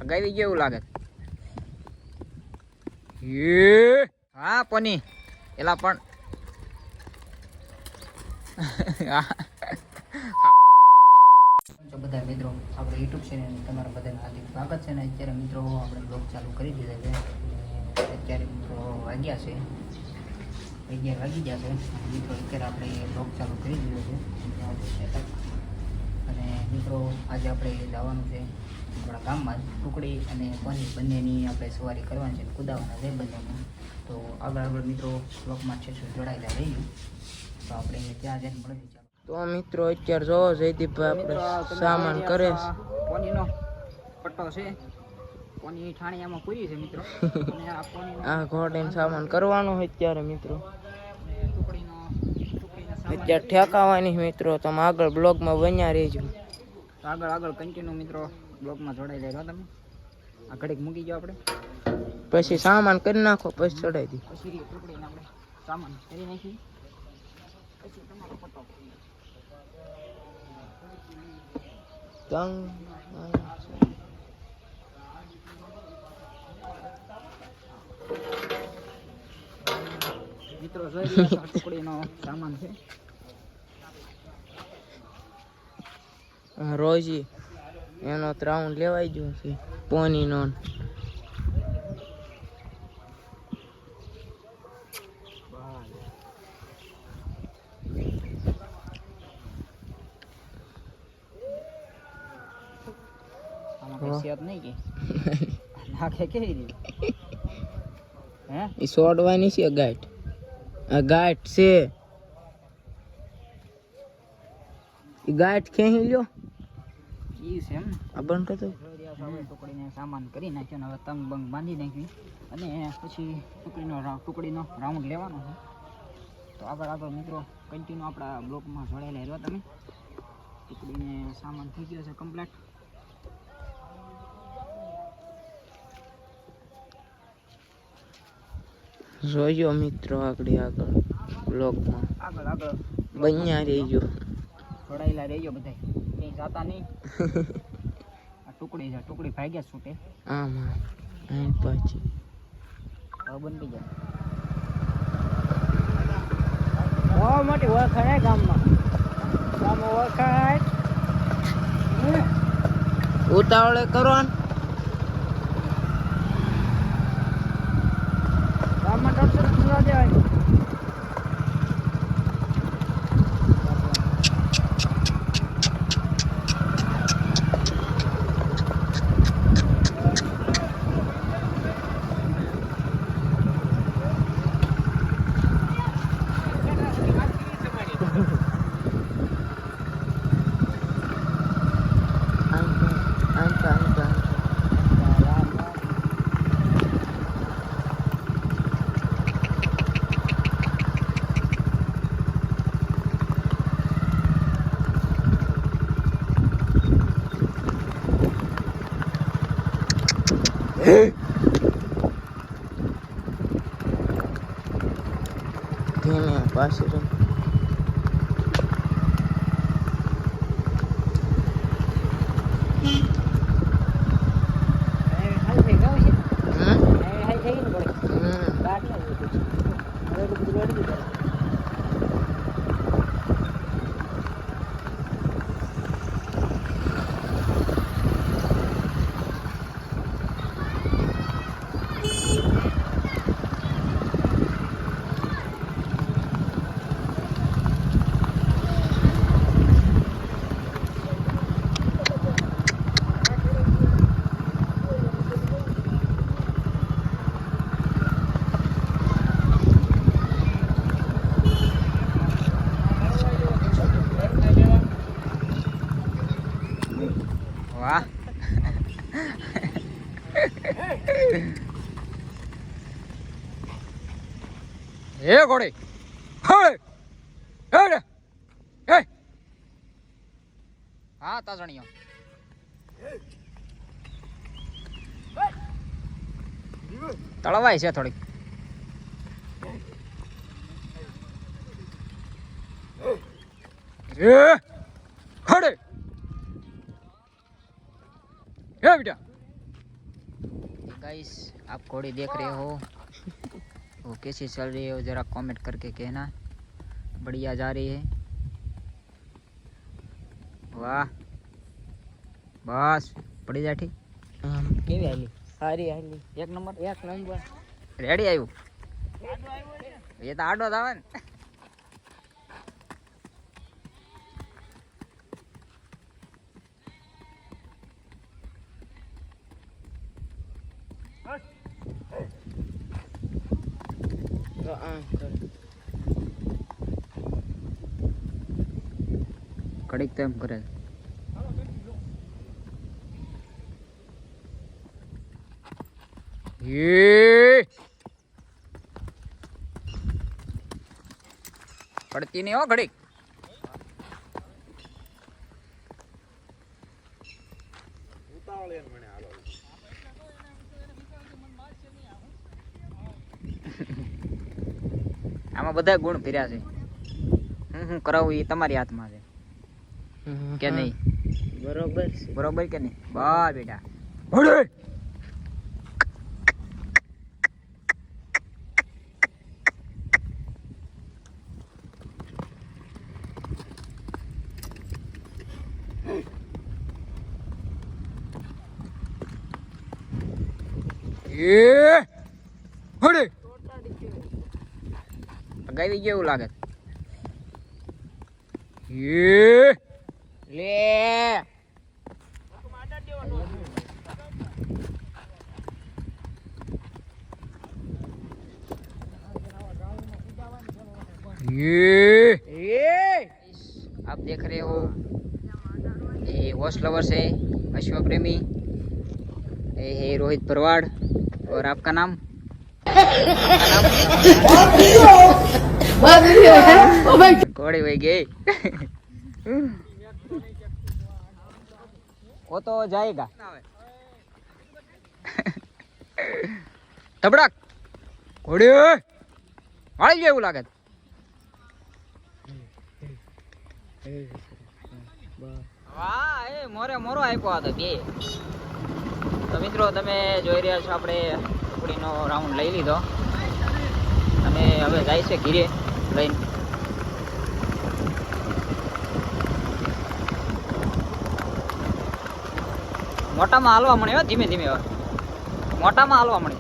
ગાવી કેવું લાગે એ હા પોની એલા પણ તો બધા મિત્રો આપણે યુટ્યુબ ચેનલ તમારા બધાને હાર્દિક સ્વાગત છે ને અત્યારે મિત્રો આપણે બ્લોગ ચાલુ કરી દીધા છે અત્યારે મિત્રો વાગ્યા છે 11 વાગી ગયા છે મિત્રો અત્યારે આપણે બ્લોગ ચાલુ કરી દીધો છે અને મિત્રો આજે આપણે જવાનું છે આપણા ગામમાં ટુકડી અને પોની બંનેની આપણે સવારી કરવાની છે કુદાવાના છે બંનેમાં તો આગળ મિત્રો બ્લોગમાં છે જોડાયેલા રહીશું તો આપણે ત્યાં જઈને મળીએ તો મિત્રો અત્યારે જો જયદીપભાઈ આપણે સામાન કરે છે પોનીનો પટ્ટો છે પોની ઠાણિયામાં પૂરી છે મિત્રો અને આ પોની આ ઘોડીનો સામાન કરવાનો હોય અત્યારે મિત્રો અત્યારે ઠેકાવાની મિત્રો તમે આગળ બ્લોગમાં બન્યા રહેજો આગળ કન્ટિન્યુ મિત્રો બ્લોગમાં જોડાઈ જાય તમે આ ઘડીક મૂકી જાવ આપણે પછી સામાન કરી નાખો પછી ચડાવી દી પછી ટુકડીને આપણે સામાન કરી નાખી પછી તમારો પટ્ટો મિત્રો જોઈ લો ટુકડીનો સામાન છે રોજી એનો રાઉન્ડ લેવાઈ ગયો છે પોનીનો નહીં કે નાખે કેવી રીતે હે એ છોડવાની છે ગાંઠ આ ગાંઠ છે એ ગાંઠ ખેંચી લ્યો ઈ છે એમ આ બંધ કરતો ટુકડીને સામાન કરી નાખ્યો ને હવે તંગ બંગ બાંધી નાખી અને પછી ટુકડીનો રાઉન્ડ લેવાનો છે તો આગળ મિત્રો કન્ટિન્યુ આપણા બ્લોકમાં જોડાયેલા રહ્યો તમે ટુકડીને સામાન થઈ ગયો છે કમ્પ્લીટ જોયો મિત્રો આગળ બ્લોગમાં આગળ બન્યા રહેજો જોડાયેલા રહેજો બધા કઈ જાતા નહીં આ ટુકડી છે ટુકડી ભાગ્યા છૂટે આમાં અહીં પછી હવે બની જાય બહુ મોટી ઓળખાણ ગામમાં ઓળખાણ ઉતાવળે કરો ને ગામમાં 150 દેવાય પાસે વાહ એ ઘોડી હા તાજણીઓ તળવાય છે થોડીક એ ખડે હે બેટા गाइस आप घोड़ी देख रहे हो वो कैसी चल रही है वो जरा कमेंट करके कहना। बढ़िया जा रही है। वाह बस पड़ी जा ठीक। કેવી હાલી સારી હાલી एक नंबर એક નંબર रेडी आयु ये तो आडो था वन તો આમ કર कड़ीक तो एम करे ये पड़ती नहीं हो घड़ी આમાં બધા ગુણ ફર્યા છે હું કરાવું એ તમારી હાથમાં છે કે નહીં બરોબર છે બરોબર કે નહીં બસ બેટા હળે એ હળે ગાવી ગયું લાગે એ લે ये आप देख रहे हो ये हॉर्स लवर्स है अश्व प्रेमी ये है रोहित भरवाड़ और आपका नाम घोड़ी वही गई वो तो जाएगा तबड़क घोड़ी વાળી જાય એવું લાગે વાહ એ મોરે મોરો આપ્યો હતો બે તો મિત્રો તમે જોઈ રહ્યા છો આપણે ટુકડીનો રાઉન્ડ લઈ લીધો અને હવે જાય છે ઘીરે લઈને મોટામાં હાલવા મળે ધીમે ધીમે હવે મોટામાં હાલવા મળે